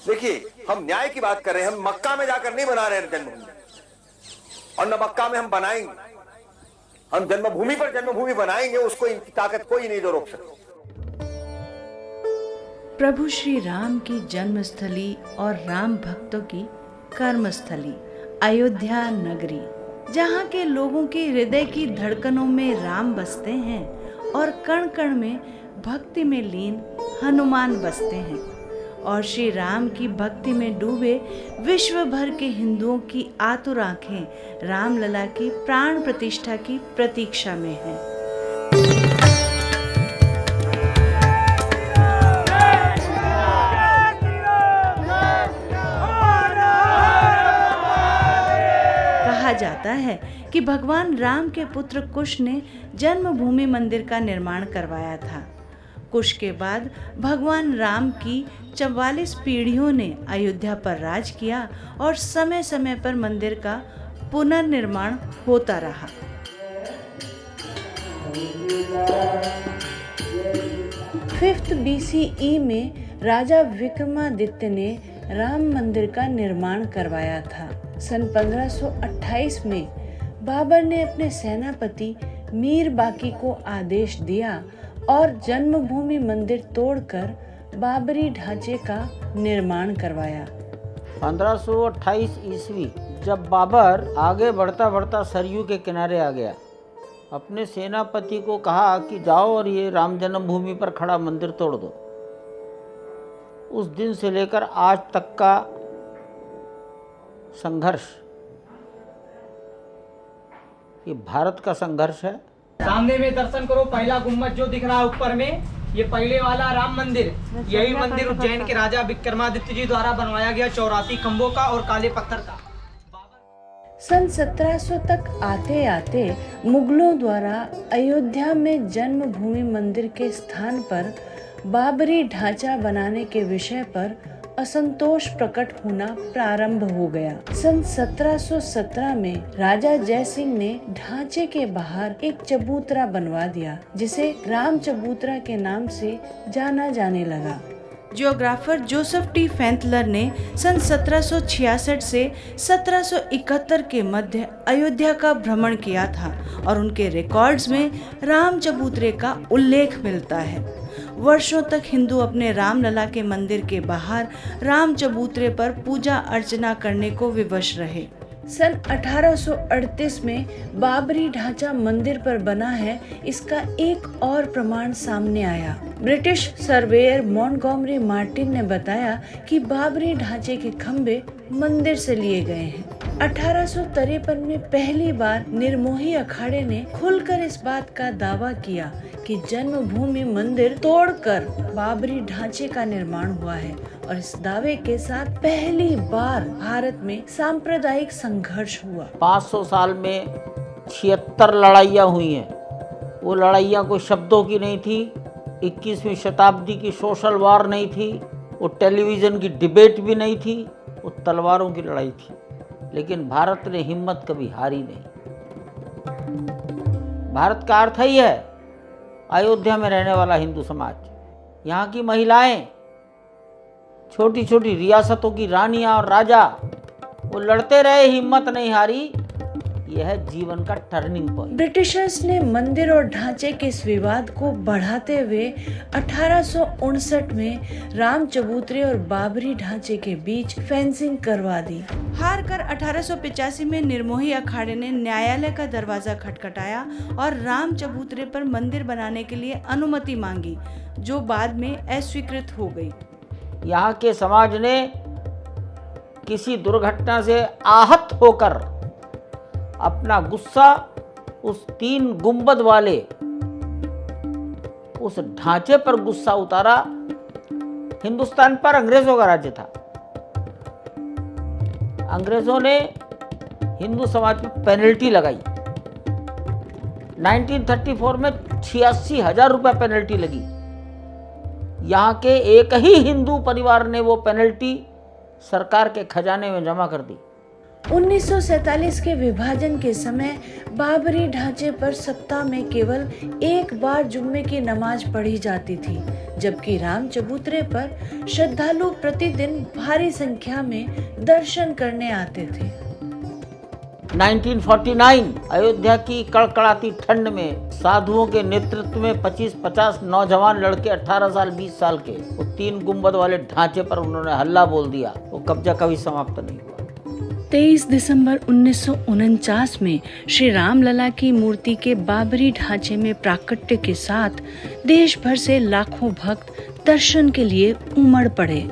देखिए, हम न्याय की बात कर रहे हैं, हम मक्का में जाकर नहीं बना रहे हैं जन्मभूमि, और न मक्का में हम बनाएंगे। हम जन्मभूमि पर जन्मभूमि बनाएंगे, उसको इनकी ताकत कोई नहीं जो रोक सकता। प्रभु श्री राम की जन्मस्थली और राम भक्तों की कर्मस्थली अयोध्या नगरी, जहाँ के लोगों के हृदय की धड़कनों में राम बसते हैं और कण कण में भक्ति में लीन हनुमान बसते हैं, और श्री राम की भक्ति में डूबे विश्व भर के हिंदुओं की आतुर आंखें रामलला की प्राण प्रतिष्ठा की प्रतीक्षा में हैं। कहा जाता है कि भगवान राम के पुत्र कुश ने जन्मभूमि मंदिर का निर्माण करवाया था। कुश के बाद भगवान राम की 44 पीढ़ियों ने अयोध्या पर राज किया और समय समय पर मंदिर का पुनर्निर्माण होता रहा। 5th BCE में राजा विक्रमादित्य ने राम मंदिर का निर्माण करवाया था। सन 1528 में बाबर ने अपने सेनापति मीर बाकी को आदेश दिया और जन्मभूमि मंदिर तोड़कर बाबरी ढांचे का निर्माण करवाया। 1528 ईस्वी जब बाबर आगे बढ़ता बढ़ता सरयू के किनारे आ गया, अपने सेनापति को कहा कि जाओ और ये राम जन्मभूमि पर खड़ा मंदिर तोड़ दो। उस दिन से लेकर आज तक का संघर्ष, ये भारत का संघर्ष है। सामने में दर्शन करो, पहला गुम्बद जो दिख रहा है ऊपर में, ये पहले वाला राम मंदिर, यही मंदिर उज्जैन के राजा विक्रमादित्य जी द्वारा बनवाया गया, 84 खंभों का और काले पत्थर का। सन 1700 तक आते आते मुगलों द्वारा अयोध्या में जन्मभूमि मंदिर के स्थान पर बाबरी ढांचा बनाने के विषय पर असंतोष प्रकट होना प्रारंभ हो गया। सन 1717 में राजा जय सिंह ने ढांचे के बाहर एक चबूतरा बनवा दिया, जिसे राम चबूतरा के नाम से जाना जाने लगा। जियोग्राफर जोसेफ टी फैंथलर ने सन 1766 से 1771 के मध्य अयोध्या का भ्रमण किया था और उनके रिकॉर्ड्स में राम चबूतरे का उल्लेख मिलता है। वर्षों तक हिंदू अपने रामलला के मंदिर के बाहर राम चबूतरे पर पूजा अर्चना करने को विवश रहे। सन 1838 में बाबरी ढांचा मंदिर पर बना है, इसका एक और प्रमाण सामने आया। ब्रिटिश सर्वेयर मॉन्टगोमरी मार्टिन ने बताया कि बाबरी ढांचे के खंभे मंदिर से लिए गए हैं। 1853 में पहली बार निर्मोही अखाड़े ने खुलकर इस बात का दावा किया कि जन्मभूमि मंदिर तोड़कर बाबरी ढांचे का निर्माण हुआ है, और इस दावे के साथ पहली बार भारत में सांप्रदायिक संघर्ष हुआ। 500 साल में 76 लड़ाइयाँ हुई हैं। वो लड़ाइयाँ कोई शब्दों की नहीं थी, 21वीं शताब्दी की सोशल वार नहीं थी, वो टेलीविज़न की डिबेट भी नहीं थी, वो तलवारों की लड़ाई थी। लेकिन भारत ने हिम्मत कभी हारी नहीं। भारत का अर्थ ही है अयोध्या में रहने वाला हिंदू समाज। यहाँ की महिलाएं, छोटी छोटी रियासतों की रानियां और राजा, वो लड़ते रहे, हिम्मत नहीं हारी। यह है जीवन का टर्निंग पॉइंट। ब्रिटिशर्स ने मंदिर और ढांचे के इस विवाद को बढ़ाते हुए 1859 में राम चबूतरे और बाबरी ढांचे के बीच फेंसिंग करवा दी। हार कर 1885 में निर्मोही अखाड़े ने न्यायालय का दरवाजा खटखटाया और राम चबूतरे पर मंदिर बनाने के लिए अनुमति मांगी, जो बाद में अस्वीकृत हो गई। यहाँ के समाज ने किसी दुर्घटना से आहत होकर अपना गुस्सा उस 3 गुंबद वाले उस ढांचे पर गुस्सा उतारा। हिंदुस्तान पर अंग्रेजों का राज्य था। अंग्रेजों ने हिंदू समाज पर पेनल्टी लगाई। 1934 में 86,000 रुपये पेनल्टी लगी। यहाँ के एक ही हिंदू परिवार ने वो पेनल्टी सरकार के खजाने में जमा कर दी। 1947 के विभाजन के समय बाबरी ढांचे पर सप्ताह में केवल एक बार जुम्मे की नमाज पढ़ी जाती थी, जबकि राम चबूतरे पर श्रद्धालु प्रतिदिन भारी संख्या में दर्शन करने आते थे। 1949 अयोध्या की कड़कड़ाती ठंड में साधुओं के नेतृत्व में 25-50 नौजवान लड़के 18 साल 20 साल के वो 3 गुंबद वाले ढांचे पर उन्होंने हल्ला बोल दिया। वो कब्जा कभी समाप्त नहीं हुआ। 23 दिसंबर 1949 में श्री रामलला की मूर्ति के बाबरी ढांचे में प्राकट्य के साथ देश भर से लाखों भक्त दर्शन के लिए उमड़ पड़े।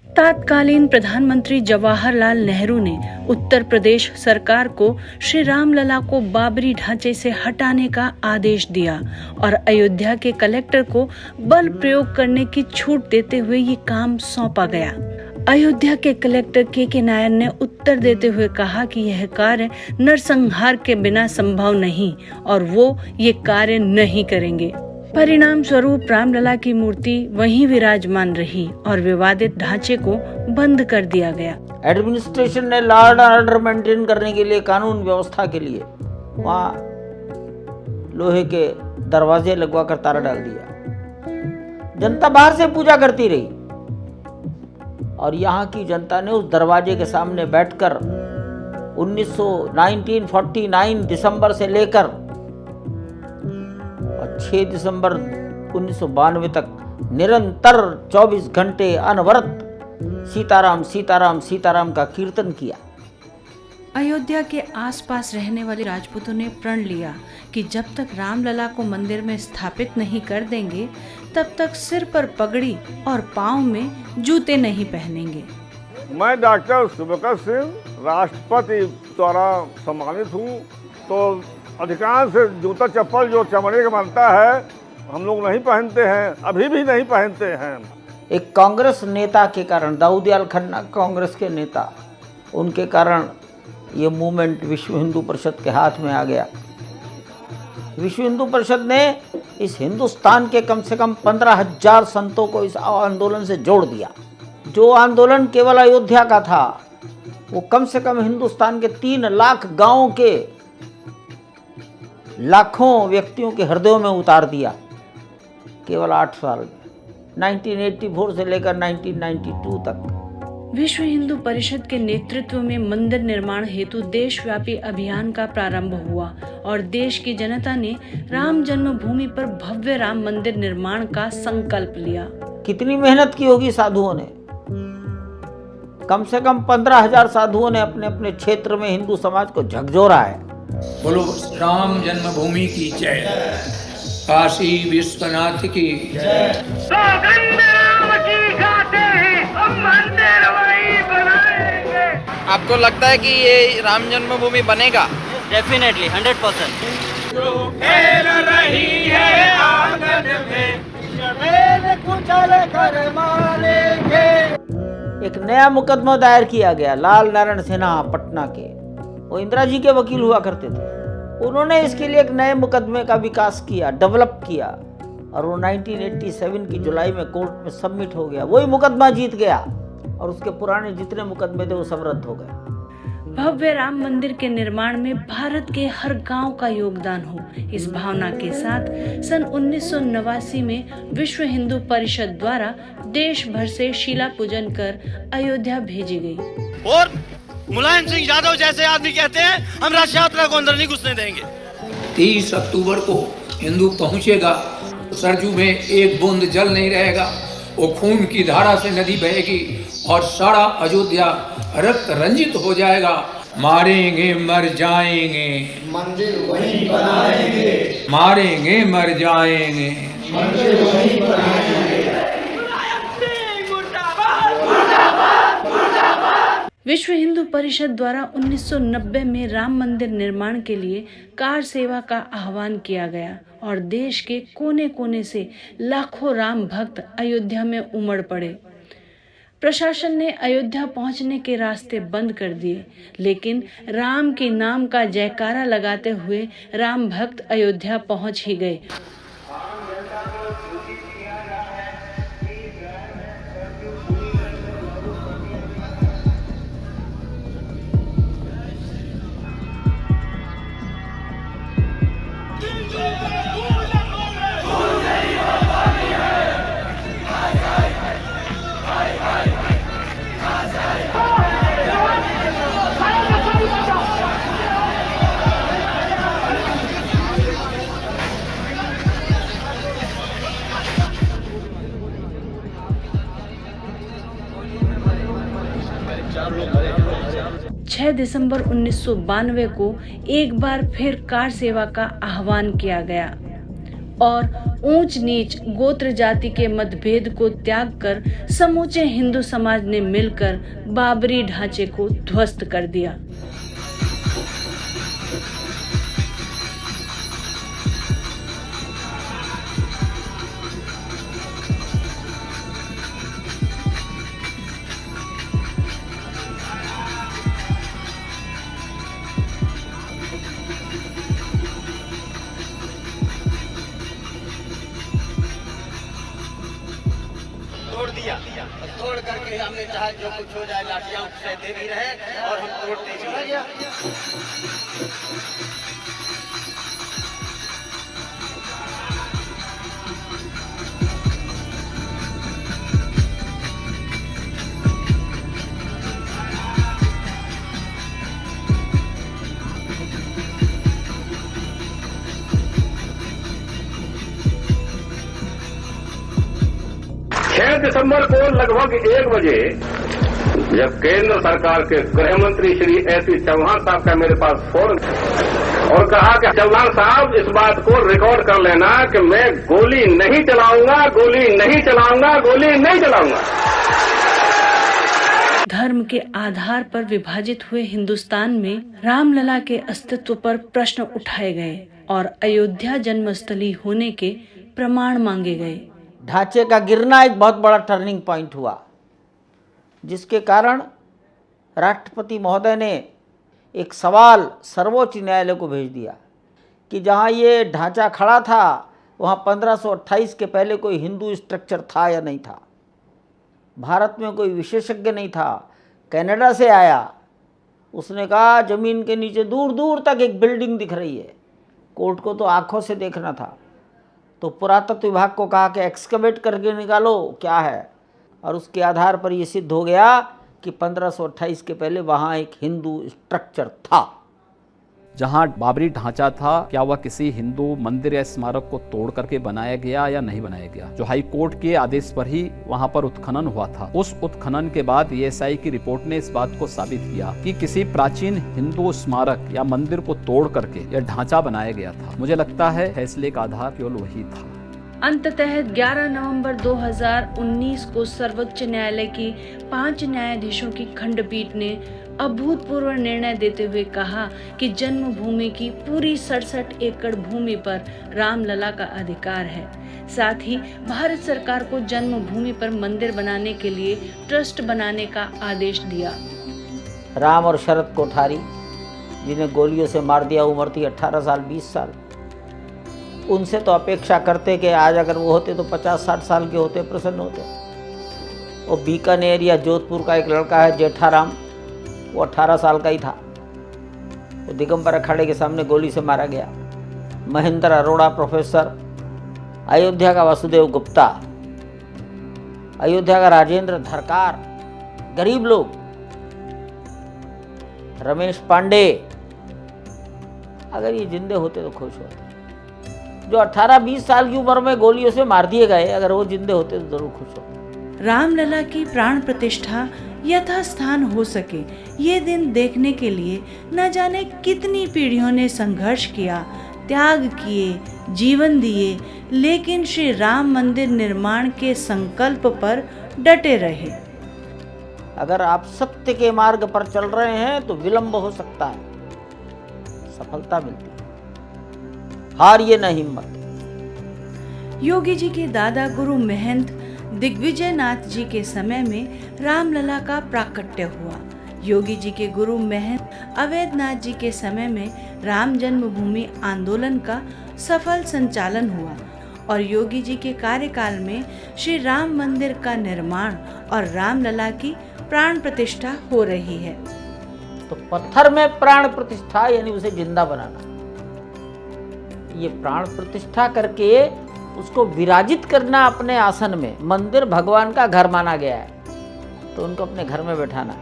तत्कालीन प्रधानमंत्री जवाहरलाल नेहरू ने उत्तर प्रदेश सरकार को श्री रामलला को बाबरी ढांचे से हटाने का आदेश दिया और अयोध्या के कलेक्टर को बल प्रयोग करने की छूट देते हुए ये काम सौंपा गया। अयोध्या के कलेक्टर के नायर ने उत्तर देते हुए कहा कि यह कार्य नरसंहार के बिना संभव नहीं और वो ये कार्य नहीं करेंगे। परिणाम स्वरूप रामलला की मूर्ति वहीं विराजमान रही और विवादित ढांचे को बंद कर दिया गया। एडमिनिस्ट्रेशन ने लॉ एंड ऑर्डर मेंटेन करने के लिए, कानून व्यवस्था के लिए वहाँ लोहे के दरवाजे लगवाकर ताला डाल दिया। जनता बाहर से पूजा करती रही और यहाँ की जनता ने उस दरवाजे के सामने बैठकर 1949 दिसंबर से लेकर और 6 दिसंबर 1992 तक निरंतर 24 घंटे अनवरत सीताराम सीताराम सीताराम का कीर्तन किया। अयोध्या के आसपास रहने वाले राजपूतों ने प्रण लिया कि जब तक रामलला को मंदिर में स्थापित नहीं कर देंगे तब तक सिर पर पगड़ी और पाँव में जूते नहीं पहनेंगे। मैं डॉक्टर सुबकर सिंह राष्ट्रपति द्वारा सम्मानित हूँ, तो अधिकांश जूता चप्पल जो चमड़े का बनता है हम लोग नहीं पहनते हैं, अभी भी नहीं पहनते हैं। एक कांग्रेस नेता के कारण, दाऊदयाल खन्ना कांग्रेस के नेता, उनके कारण ये मूवमेंट विश्व हिंदू परिषद के हाथ में आ गया। विश्व हिंदू परिषद ने इस हिंदुस्तान के कम से कम 15,000 संतों को इस आंदोलन से जोड़ दिया। जो आंदोलन केवल अयोध्या का था वो कम से कम हिंदुस्तान के 3 लाख गांवों के लाखों व्यक्तियों के हृदयों में उतार दिया केवल 8 साल में, 1984 से लेकर 1992 तक। विश्व हिंदू परिषद के नेतृत्व में मंदिर निर्माण हेतु देशव्यापी अभियान का प्रारंभ हुआ और देश की जनता ने राम जन्मभूमि पर भव्य राम मंदिर निर्माण का संकल्प लिया। कितनी मेहनत की होगी साधुओं ने। कम से कम 15,000 साधुओं ने अपने अपने क्षेत्र में हिंदू समाज को झकझोरा है। बोलो राम जन्मभूमि की जय, काशी विश्वनाथ की जय। आपको लगता है कि ये राम जन्मभूमि बनेगा? डेफिनेटली 100%। जो खेल रही है आंगन में, कुचल कर मारेंगे। एक नया मुकदमा दायर किया गया लाल नारायण सिन्हा पटना के, वो इंदिरा जी के वकील हुआ करते थे। उन्होंने इसके लिए एक नए मुकदमे का विकास किया, डेवलप किया और वो 1987 की जुलाई में कोर्ट में सबमिट हो गया। वही मुकदमा जीत गया और उसके पुराने जितने मुकदमे थे वो सब रद्द हो गए। भव्य राम मंदिर के निर्माण में भारत के हर गांव का योगदान हो, इस भावना के साथ सन 1989 में विश्व हिंदू परिषद द्वारा देश भर से शिला पूजन कर अयोध्या भेजी गई। और मुलायम सिंह यादव जैसे आदमी कहते हैं हम रथ यात्रा को अंदर नहीं घुसने देंगे। 30 अक्टूबर को हिंदू पहुंचेगा, सरजू में एक बूंद जल नहीं रहेगा, वो खून की धारा से नदी बहेगी और सारा अयोध्या रक्त रंजित हो जाएगा। मारेंगे मर जाएंगे, मंदिर वहीं बनाएंगे, मारेंगे मर जाएंगे, मंदिर वहीं बनाएंगे। विश्व हिंदू परिषद द्वारा 1990 में राम मंदिर निर्माण के लिए कार सेवा का आह्वान किया गया और देश के कोने कोने से लाखों राम भक्त अयोध्या में उमड़ पड़े। प्रशासन ने अयोध्या पहुंचने के रास्ते बंद कर दिए, लेकिन राम के नाम का जयकारा लगाते हुए राम भक्त अयोध्या पहुंच ही गए। 6 दिसंबर 1992 को एक बार फिर कार सेवा का आह्वान किया गया और ऊंच नीच गोत्र जाति के मतभेद को त्याग कर समूचे हिंदू समाज ने मिलकर बाबरी ढांचे को ध्वस्त कर दिया। तोड़ दिया, तोड़ करके हमने चाहा जो कुछ हो जाए लाठियां उससे दे भी रहे और हम तोड़ते भी रहे। दिसंबर को लगभग 1 बजे जब केंद्र सरकार के गृह मंत्री श्री एस चौहान साहब का मेरे पास फोन और कहा कि चौहान साहब इस बात को रिकॉर्ड कर लेना कि मैं गोली नहीं चलाऊंगा, गोली नहीं चलाऊंगा, गोली नहीं चलाऊंगा। धर्म के आधार पर विभाजित हुए हिंदुस्तान में रामलला के अस्तित्व पर प्रश्न उठाए गए और अयोध्या जन्मस्थली होने के प्रमाण मांगे गए। ढांचे का गिरना एक बहुत बड़ा टर्निंग पॉइंट हुआ, जिसके कारण राष्ट्रपति महोदय ने एक सवाल सर्वोच्च न्यायालय को भेज दिया कि जहां ये ढांचा खड़ा था वहां 1528 के पहले कोई हिंदू स्ट्रक्चर था या नहीं था। भारत में कोई विशेषज्ञ नहीं था, कनाडा से आया, उसने कहा जमीन के नीचे दूर दूर तक एक बिल्डिंग दिख रही है। कोर्ट को तो आंखों से देखना था, तो पुरातत्व विभाग को कहा कि एक्सकवेट करके निकालो क्या है, और उसके आधार पर ये सिद्ध हो गया कि 1528 के पहले वहाँ एक हिंदू स्ट्रक्चर था। जहाँ बाबरी ढांचा था, क्या वह किसी हिंदू मंदिर या स्मारक को तोड़ करके बनाया गया या नहीं बनाया गया? जो हाई कोर्ट के आदेश पर ही वहाँ पर उत्खनन हुआ था। उस उत्खनन के बाद एएसआई की रिपोर्ट ने इस बात को साबित किया कि किसी प्राचीन हिंदू स्मारक या मंदिर को तोड़ करके यह ढांचा बनाया गया था। मुझे लगता है फैसले का आधार केवल वही था। अंततः 11 नवंबर 2019 को सर्वोच्च न्यायालय की 5 न्यायाधीशों की खंडपीठ ने अभूतपूर्व निर्णय देते हुए कहा कि जन्मभूमि की पूरी 67 एकड़ भूमि पर रामलला का अधिकार है। साथ ही भारत सरकार को जन्मभूमि पर मंदिर बनाने के लिए ट्रस्ट बनाने का आदेश दिया। राम और शरद कोठारी, जिन्हें गोलियों से मार दिया, उम्र थी 18 साल 20 साल, उनसे तो अपेक्षा करते कि आज अगर वो होते तो 50-60 साल के होते, प्रसन्न होते। वो बीकानेर या जोधपुर का एक लड़का है जेठाराम, वो 18 साल का ही था, वो दिगंबर अखाड़े के सामने गोली से मारा गया। महेंद्र अरोड़ा प्रोफेसर, अयोध्या का वासुदेव गुप्ता, अयोध्या का राजेंद्र धरकार, गरीब लोग, रमेश पांडे, अगर ये जिंदे होते तो खुश होते। जो 18-20 साल की उम्र में गोलियों से मार दिए गए, अगर वो जिंदे होते तो जरूर खुश होते। रामलला की प्राण प्रतिष्ठा यथास्थान हो सके, ये दिन देखने के लिए न जाने कितनी पीढ़ियों ने संघर्ष किया, त्याग किए, जीवन दिए, लेकिन श्री राम मंदिर निर्माण के संकल्प पर डटे रहे। अगर आप सत्य के मार्ग पर चल रहे हैं तो विलंब हो सकता है, सफलता मिलती है। हारिए न हिम्मत। योगी जी के दादा गुरु महंत दिग्विजय नाथ जी के समय में रामलला का प्राकट्य हुआ। योगी जी के गुरु महंत अवैधनाथ जी के समय में राम जन्मभूमि आंदोलन का सफल संचालन हुआ और योगी जी के कार्यकाल में श्री राम मंदिर का निर्माण और रामलला की प्राण प्रतिष्ठा हो रही है। तो पत्थर में प्राण प्रतिष्ठा यानी उसे जिंदा बनाना, ये प्राण प्रतिष्ठा करके उसको विराजित करना अपने आसन में। मंदिर भगवान का घर माना गया है, तो उनको अपने घर में बैठाना,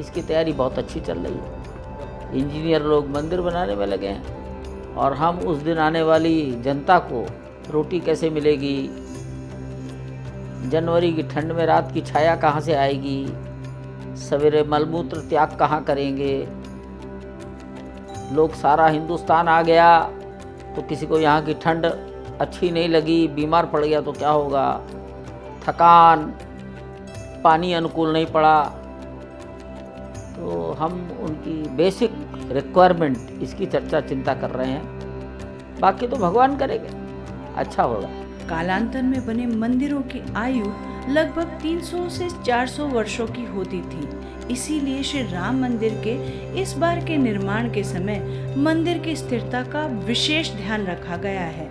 इसकी तैयारी बहुत अच्छी चल रही है। इंजीनियर लोग मंदिर बनाने में लगे हैं और हम उस दिन आने वाली जनता को रोटी कैसे मिलेगी, जनवरी की ठंड में रात की छाया कहाँ से आएगी, सवेरे मलमूत्र त्याग कहाँ करेंगे? लोग सारा हिंदुस्तान आ गया तो किसी को यहाँ की ठंड अच्छी नहीं लगी, बीमार पड़ गया तो क्या होगा? थकान, पानी अनुकूल नहीं पड़ा, तो हम उनकी बेसिक रिक्वायरमेंट इसकी चर्चा चिंता कर रहे हैं। बाकी तो भगवान करेंगे, अच्छा होगा। कालांतर में बने मंदिरों की आयु लगभग 300 से 400 वर्षों की होती थी। इसीलिए श्री राम मंदिर के इस बार के निर्माण के समय मंदिर की स्थिरता का विशेष ध्यान रखा गया है।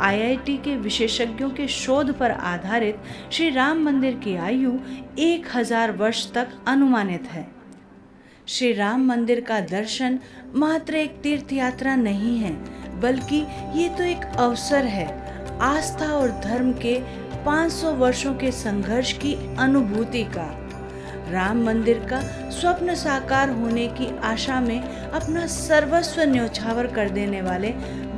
IIT के विशेषज्ञों के शोध पर आधारित श्री राम मंदिर की आयु 1000 वर्ष तक अनुमानित है। श्री राम मंदिर का दर्शन मात्र एक तीर्थ यात्रा नहीं है, बल्कि ये तो एक अवसर है आस्था और धर्म के 500 वर्षों के संघर्ष की अनुभूति का। राम मंदिर का स्वप्न साकार होने की आशा में अपना सर्वस्व न्योछावर कर देने वाले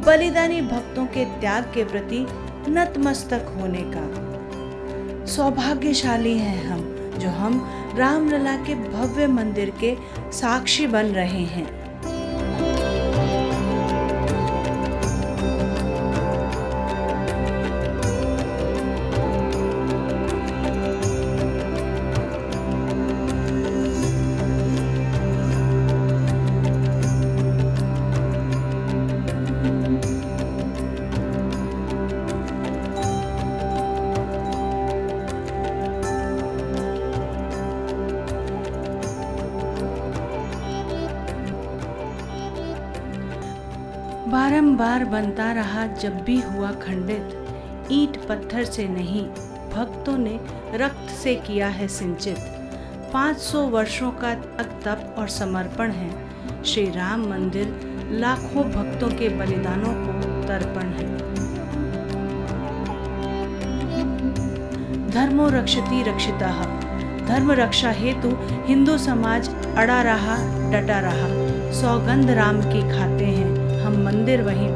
बलिदानी भक्तों के त्याग के प्रति नतमस्तक होने का। सौभाग्यशाली हैं हम जो हम रामलला के भव्य मंदिर के साक्षी बन रहे हैं। बारंबार बनता रहा, जब भी हुआ खंडित, ईंट पत्थर से नहीं भक्तों ने रक्त से किया है सिंचित। 500 वर्षों का तप और समर्पण है। श्री राम मंदिर लाखों भक्तों के बलिदानों को तर्पण है। धर्मो रक्षति रक्षितः, धर्म रक्षा हेतु हिंदू समाज अड़ा रहा, डटा रहा। सौगंध राम की खाते हैं हम, मंदिर वहीं